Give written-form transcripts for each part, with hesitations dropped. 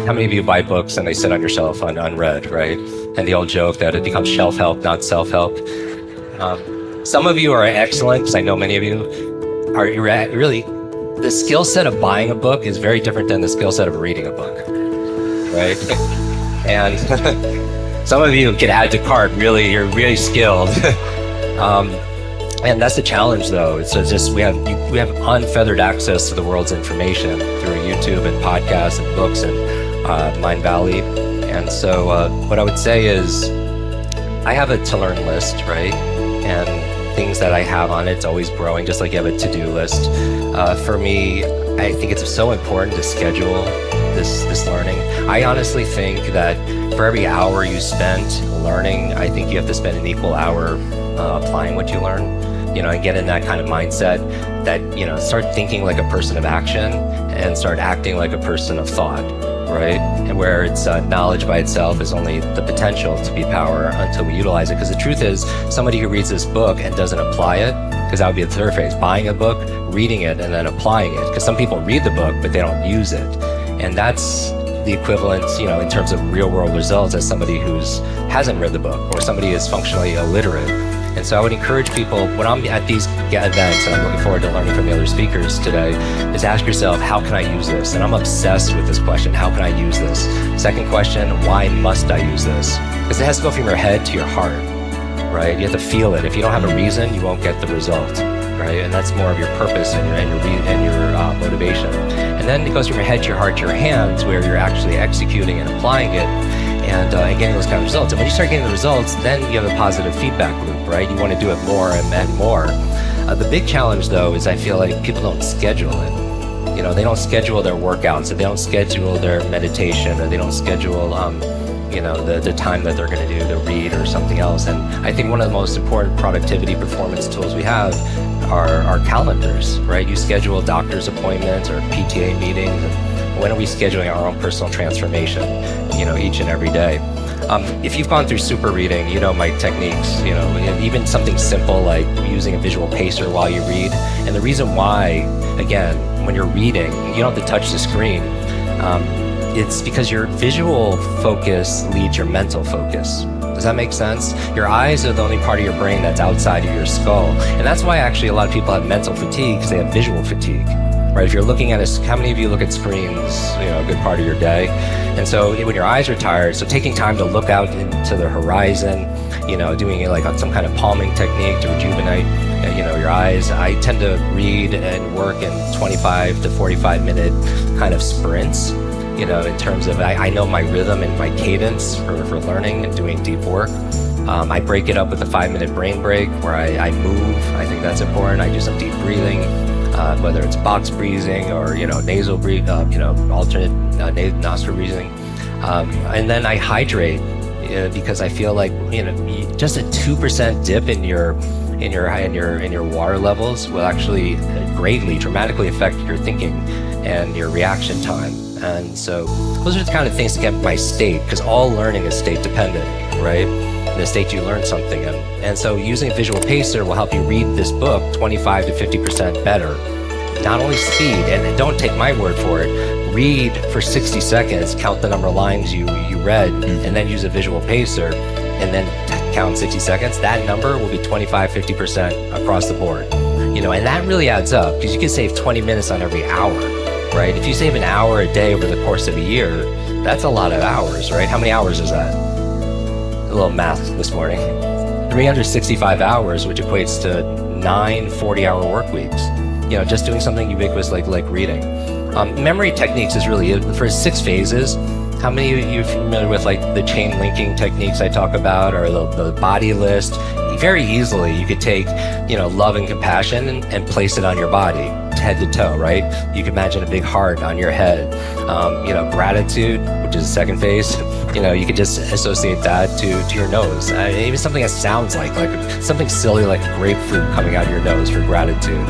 How many of you buy books and they sit on your shelf unread, right? And the old joke that it becomes shelf help, not self-help. Some of you are excellent, because I know many of you are really, the skill set of buying a book is very different than the skill set of reading a book, right? And some of you can add to cart, really, you're really skilled. And that's the challenge, though. It's just we have unfeathered access to the world's information through YouTube and podcasts and books and Mind Valley. And so what I would say is I have a to-learn list, right? And things that I have on it's always growing, just like you have a to-do list. For me, I think it's so important to schedule this learning. I honestly think that for every hour you spend learning, I think you have to spend an equal hour applying what you learn. And get in that kind of mindset that, start thinking like a person of action and start acting like a person of thought, right? And where it's knowledge by itself is only the potential to be power until we utilize it. Because the truth is, somebody who reads this book and doesn't apply it, because that would be the third phase, buying a book, reading it, and then applying it. Because some people read the book, but they don't use it. And that's the equivalent, in terms of real world results as somebody who hasn't read the book or somebody is functionally illiterate. And so I would encourage people, when I'm at these events, and I'm looking forward to learning from the other speakers today, is ask yourself, how can I use this? And I'm obsessed with this question, how can I use this? Second question, why must I use this? Because it has to go from your head to your heart, right? You have to feel it. If you don't have a reason, you won't get the result, right? And that's more of your purpose and your motivation. And then it goes from your head to your heart to your hands, where you're actually executing and applying it. And getting those kind of results. And when you start getting the results, then you have a positive feedback loop, right? You want to do it more and more. The big challenge, though, is I feel like people don't schedule it. They don't schedule their workouts, or they don't schedule their meditation, or they don't schedule, the time that they're going to do to read or something else. And I think one of the most important productivity performance tools we have are calendars, right? You schedule doctor's appointments or PTA meetings. And when are we scheduling our own personal transformation, each and every day? If you've gone through super reading, my techniques, even something simple like using a visual pacer while you read. And the reason why, again, when you're reading, you don't have to touch the screen. It's because your visual focus leads your mental focus. Does that make sense? Your eyes are the only part of your brain that's outside of your skull. And that's why actually a lot of people have mental fatigue, because they have visual fatigue. Right? If you're looking at how many of you look at screens, a good part of your day? And so when your eyes are tired, so taking time to look out into the horizon, doing it like on some kind of palming technique to rejuvenate, your eyes. I tend to read and work in 25 to 45 minute kind of sprints, in terms of, I know my rhythm and my cadence for learning and doing deep work. I break it up with a 5-minute brain break where I move. I think that's important. I do some deep breathing. Whether it's box breathing or nasal breathing, alternate nostril breathing, and then I hydrate because I feel like just a 2% dip in your water levels will actually dramatically affect your thinking and your reaction time. And so those are the kind of things to get my state, because all learning is state dependent, right? In the state you learn something in. And so using a visual pacer will help you read this book 25 to 50% better. Not only speed, and don't take my word for it, read for 60 seconds, count the number of lines you read, and then use a visual pacer, and then count 60 seconds. That number will be 25, 50% across the board. And that really adds up, because you can save 20 minutes on every hour, right? If you save an hour a day over the course of a year, that's a lot of hours, right? How many hours is that? A little math this morning. 365 hours, which equates to 9 40-hour work weeks. Just doing something ubiquitous like reading. Memory techniques is really it. For 6 phases. How many of you are familiar with like the chain linking techniques I talk about, or the body list? Very easily, you could take, love and compassion and place it on your body, head to toe, right? You can imagine a big heart on your head. Gratitude, which is the second phase, you could just associate that to your nose. Even something that sounds like something silly like a grapefruit coming out of your nose for gratitude.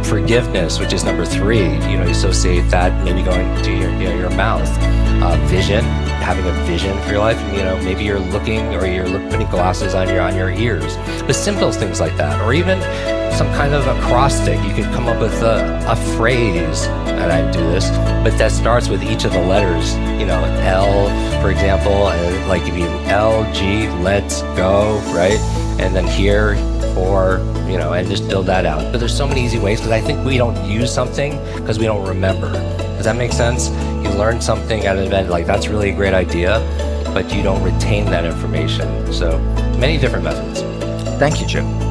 Forgiveness, which is number 3, you associate that maybe going to your mouth. Vision, having a vision for your life. Maybe you're looking or you're putting glasses on your ears. The simple things like that, or even some kind of acrostic. You can come up with a phrase, and I do this, but that starts with each of the letters. L, for example, like if you L, G, let's go, right? And then here, for, and just build that out. But there's so many easy ways, because I think we don't use something because we don't remember. Does that make sense? You learn something at an event, like that's really a great idea, but you don't retain that information. So many different methods. Thank you, Jim.